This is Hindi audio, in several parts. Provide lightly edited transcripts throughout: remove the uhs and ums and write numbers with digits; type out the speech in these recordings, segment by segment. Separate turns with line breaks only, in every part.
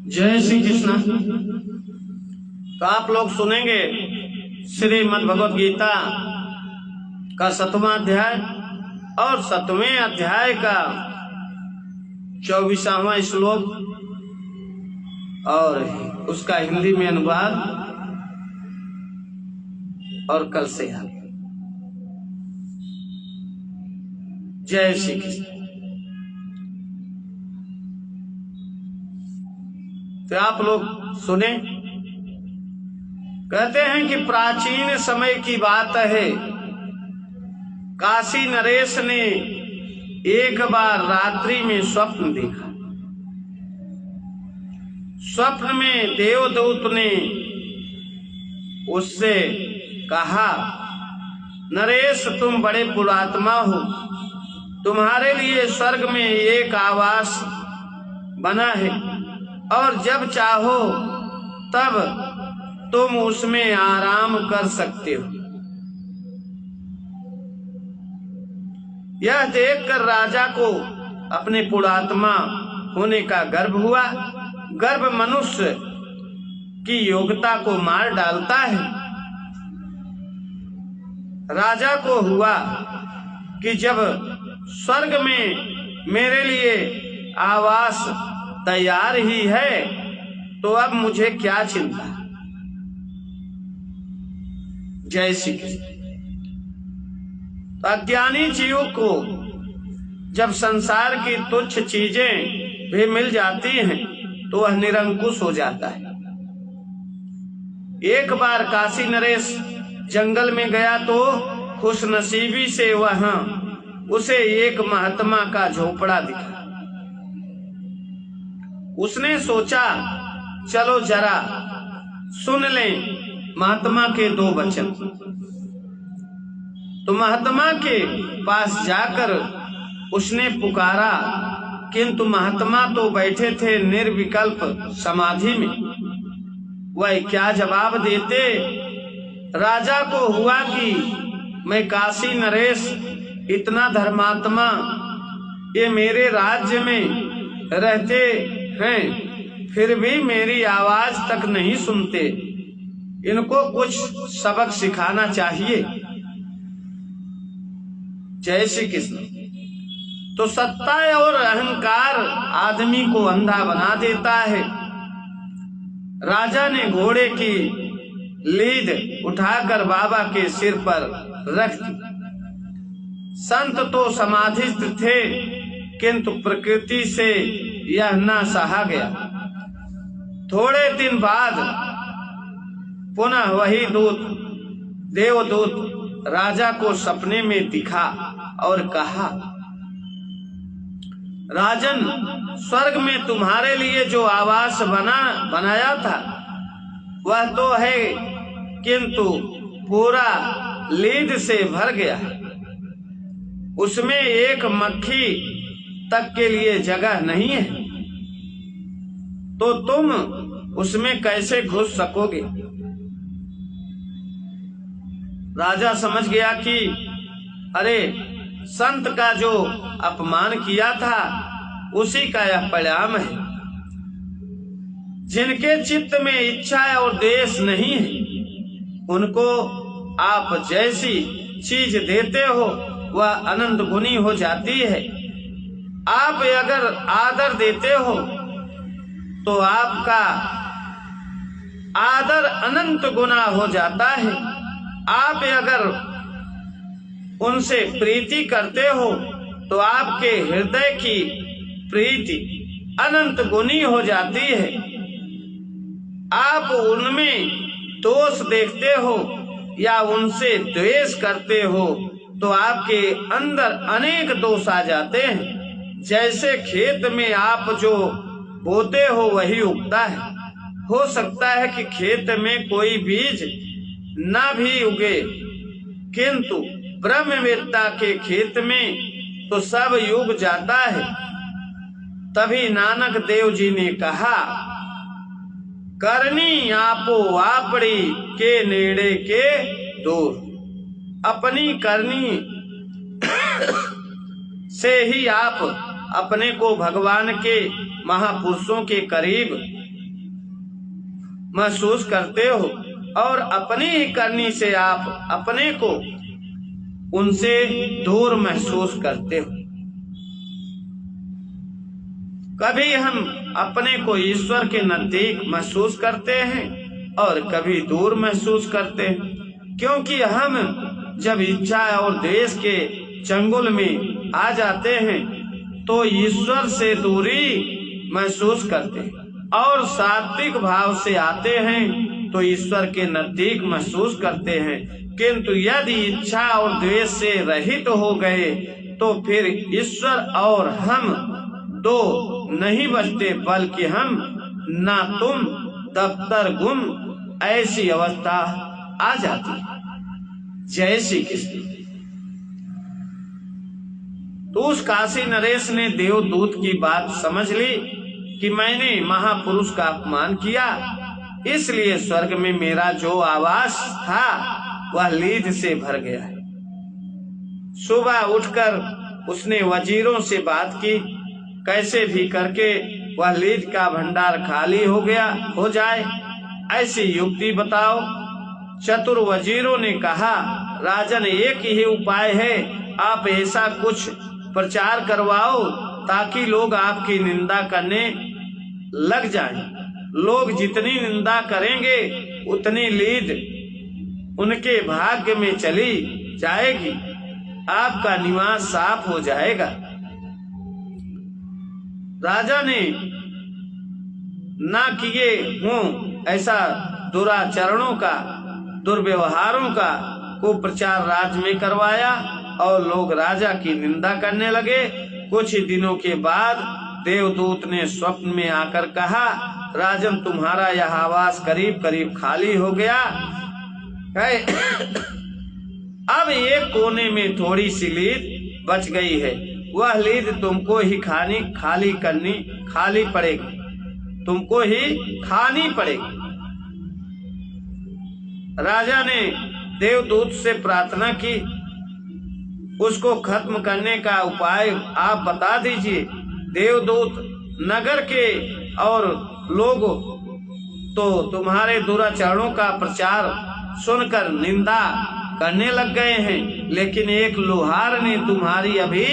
जय श्री कृष्ण। तो आप लोग सुनेंगे श्रीमद् भगवद गीता का 7वां अध्याय और 7वें अध्याय का 24वां श्लोक और उसका हिंदी में अनुवाद और कल से आगे। जय श्री कृष्ण। तो आप लोग सुने। कहते हैं कि प्राचीन समय की बात है, काशी नरेश ने एक बार रात्रि में स्वप्न देखा। स्वप्न में देवदूत ने उससे कहा, नरेश तुम बड़े पुण्यात्मा हो, तुम्हारे लिए स्वर्ग में एक आवास बना है और जब चाहो तब तुम उसमें आराम कर सकते हो। यह देखकर राजा को अपने पुण्यात्मा होने का गर्व हुआ। गर्व मनुष्य की योग्यता को मार डालता है। राजा को हुआ कि जब स्वर्ग में मेरे लिए आवास तैयार ही है तो अब मुझे क्या चिंता। जय श्री कृष्ण। अज्ञानी जीव को जब संसार की तुच्छ चीजें भी मिल जाती हैं तो वह निरंकुश हो जाता है। एक बार काशी नरेश जंगल में गया तो खुशनसीबी से वहां उसे एक महात्मा का झोपड़ा दिखा। उसने सोचा चलो जरा सुन लें महात्मा के दो वचन। तो महात्मा के पास जाकर उसने पुकारा, किंतु महात्मा तो बैठे थे निर्विकल्प समाधि में। वह क्या जवाब देते। राजा को हुआ कि मैं काशी नरेश इतना धर्मात्मा, ये मेरे राज्य में रहते हैं फिर भी मेरी आवाज तक नहीं सुनते, इनको कुछ सबक सिखाना चाहिए। जय श्री कृष्ण। तो सत्ता और अहंकार आदमी को अंधा बना देता है। राजा ने घोड़े की लीद उठाकर बाबा के सिर पर रख दी। संत तो समाधिस्थ थे किंतु प्रकृति से यह न सहा गया। थोड़े दिन बाद पुनः वही देवदूत राजा को सपने में दिखा और कहा, राजन, स्वर्ग में तुम्हारे लिए जो आवास बनाया था वह तो है किंतु पूरा लीद से भर गया। उसमें एक मक्खी तक के लिए जगह नहीं है, तो तुम उसमें कैसे घुस सकोगे। राजा समझ गया कि अरे, संत का जो अपमान किया था उसी का यह परिणाम है। जिनके चित्त में इच्छा और द्वेष नहीं है उनको आप जैसी चीज देते हो वह अनंत गुनी हो जाती है। आप अगर आदर देते हो तो आपका आदर अनंत गुना हो जाता है। आप अगर उनसे प्रीति करते हो तो आपके हृदय की प्रीति अनंत गुनी हो जाती है। आप उनमें दोष देखते हो या उनसे द्वेष करते हो तो आपके अंदर अनेक दोष आ जाते हैं। जैसे खेत में आप जो बोते हो वही उगता है। हो सकता है कि खेत में कोई बीज न भी उगे किंतु ब्रह्मवेत्ता के खेत में तो सब उग जाता है। तभी नानक देव जी ने कहा, करनी आपो आपड़ी के नेड़े के दूर। अपनी करनी से ही आप अपने को भगवान के महापुरुषों के करीब महसूस करते हो और अपनी ही करनी से आप अपने को उनसे दूर महसूस करते हो। कभी हम अपने को ईश्वर के नजदीक महसूस करते हैं और कभी दूर महसूस करते हैं, क्योंकि हम जब इच्छा और द्वेष के चंगुल में आ जाते हैं तो ईश्वर से दूरी महसूस करते हैं, और सात्विक भाव से आते हैं तो ईश्वर के नजदीक महसूस करते हैं। किंतु यदि इच्छा और द्वेष से रहित हो गए तो फिर ईश्वर और हम दो नहीं बचते, बल्कि हम ना तुम दफ्तर गुम, ऐसी अवस्था आ जाती है। जय श्री कृष्ण। तो उस काशी नरेश ने देवदूत की बात समझ ली कि मैंने महापुरुष का अपमान किया, इसलिए स्वर्ग में मेरा जो आवास था वह लीद से भर गया है। सुबह उठकर उसने वजीरों से बात की, कैसे भी करके वह लीद का भंडार खाली हो जाए, ऐसी युक्ति बताओ। चतुर वजीरों ने कहा, राजन एक ही उपाय है, आप ऐसा कुछ प्रचार करवाओ ताकि लोग आपकी निंदा करने लग जाएं। लोग जितनी निंदा करेंगे उतनी लीद उनके भाग्य में चली जाएगी, आपका निवास साफ हो जाएगा। राजा ने ना किए हों ऐसा दुराचरणों का, दुर्व्यवहारों का कुप्रचार राज्य में करवाया और लोग राजा की निंदा करने लगे। कुछ ही दिनों के बाद देवदूत ने स्वप्न में आकर कहा, राजन तुम्हारा यह आवास करीब करीब खाली हो गया है। अब एक कोने में थोड़ी सी लीद बच गई है, वह लीद तुमको ही खाली पड़ेगी, तुमको ही खानी पड़ेगी। राजा ने देवदूत से प्रार्थना की, उसको खत्म करने का उपाय आप बता दीजिए। देवदूत नगर के और लोग तो तुम्हारे दुराचरणों का प्रचार सुनकर निंदा करने लग गए हैं, लेकिन एक लुहार ने तुम्हारी अभी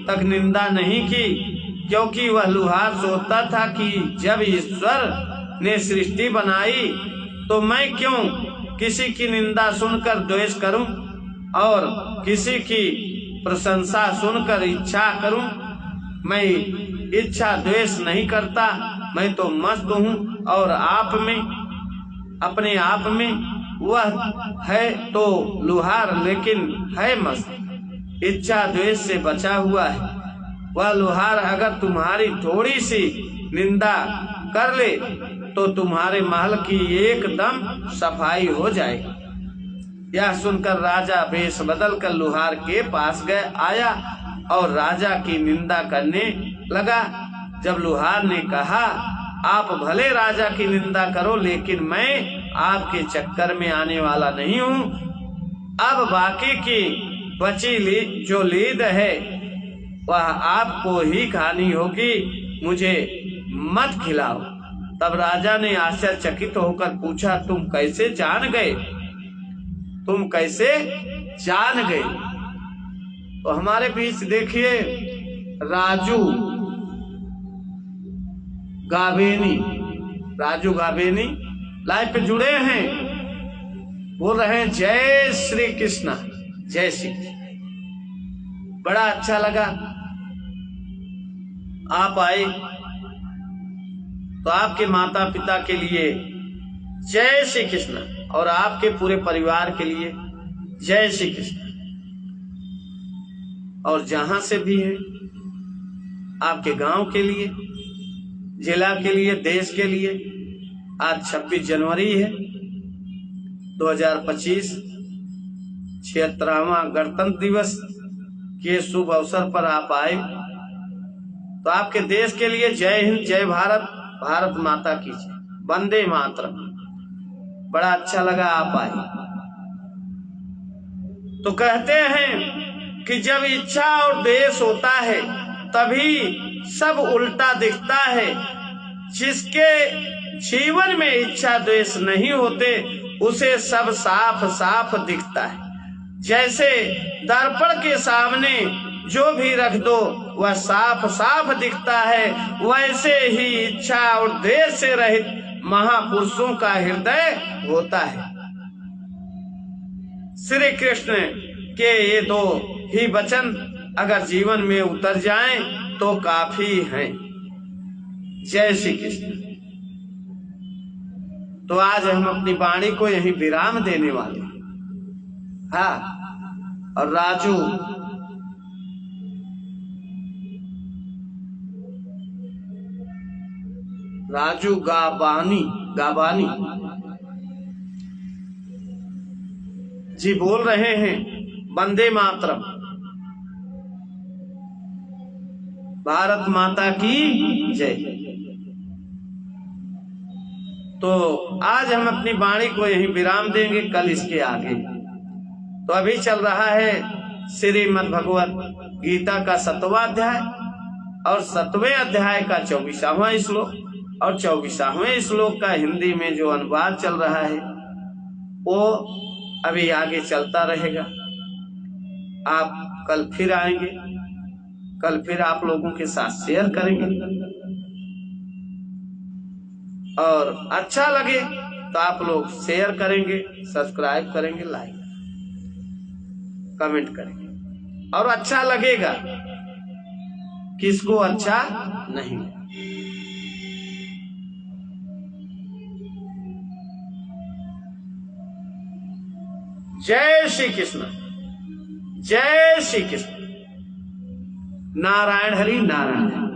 तक निंदा नहीं की, क्योंकि वह लुहार सोचता था कि जब ईश्वर ने सृष्टि बनाई तो मैं क्यों किसी की निंदा सुनकर द्वेष करूं और किसी की प्रशंसा सुनकर इच्छा करूं। मैं इच्छा द्वेष नहीं करता, मैं तो मस्त हूं और आप में, अपने आप में वह है तो लुहार लेकिन है मस्त, इच्छा द्वेष से बचा हुआ है। वह लुहार अगर तुम्हारी थोड़ी सी निंदा कर ले तो तुम्हारे महल की एकदम सफाई हो जाएगी। यह सुनकर राजा वेश बदल कर लुहार के पास आया और राजा की निंदा करने लगा। जब लुहार ने कहा, आप भले राजा की निंदा करो, लेकिन मैं आपके चक्कर में आने वाला नहीं हूँ। अब बाकी की बची लीद है वह आपको ही खानी होगी, मुझे मत खिलाओ। तब राजा ने आश्चर्यचकित होकर पूछा, तुम कैसे जान गए? तुम कैसे जान गए? तो हमारे बीच देखिए राजू गाबेनी लाइव पे जुड़े हैं, बोल रहे हैं जय श्री कृष्णा, जय श्री कृष्ण। बड़ा अच्छा लगा आप आए, तो आपके माता पिता के लिए जय श्री कृष्ण और आपके पूरे परिवार के लिए जय श्री कृष्ण। और जहां से भी है आपके गांव के लिए, जिला के लिए, देश के लिए, आज 26 जनवरी है 2025, 76वां गणतंत्र दिवस के शुभ अवसर पर आप आए। तो आपके देश के लिए जय हिंद, जय भारत, भारत माता की जय, वंदे मातरम। बड़ा अच्छा लगा आप आए। तो कहते हैं कि जब इच्छा और द्वेष होता है तभी सब उल्टा दिखता है। जीवन में इच्छा द्वेष नहीं होते उसे सब साफ साफ दिखता है। जैसे दर्पण के सामने जो भी रख दो वह साफ साफ दिखता है, वैसे ही इच्छा और द्वेष से रहित महापुरुषों का हृदय होता है। श्री कृष्ण के ये दो ही वचन अगर जीवन में उतर जाएं तो काफी हैं। जय श्री कृष्ण। तो आज हम अपनी वाणी को यहीं विराम देने वाले हैं। हाँ, और राजू गाबानी जी बोल रहे हैं वंदे मातरम, भारत माता की जय। तो आज हम अपनी वाणी को यहीं विराम देंगे, कल इसके आगे। तो अभी चल रहा है श्रीमद् भगवत गीता का 7वां अध्याय और 7वें अध्याय का 24वां श्लोक, और 24वें श्लोक का हिंदी में जो अनुवाद चल रहा है वो अभी आगे चलता रहेगा। आप कल फिर आएंगे, कल फिर आप लोगों के साथ शेयर करेंगे, और अच्छा लगे तो आप लोग शेयर करेंगे, सब्सक्राइब करेंगे, लाइक कमेंट करेंगे। और अच्छा लगेगा, किसको अच्छा नहीं। जय श्री कृष्ण, जय श्री कृष्ण। नारायण हरि नारायण।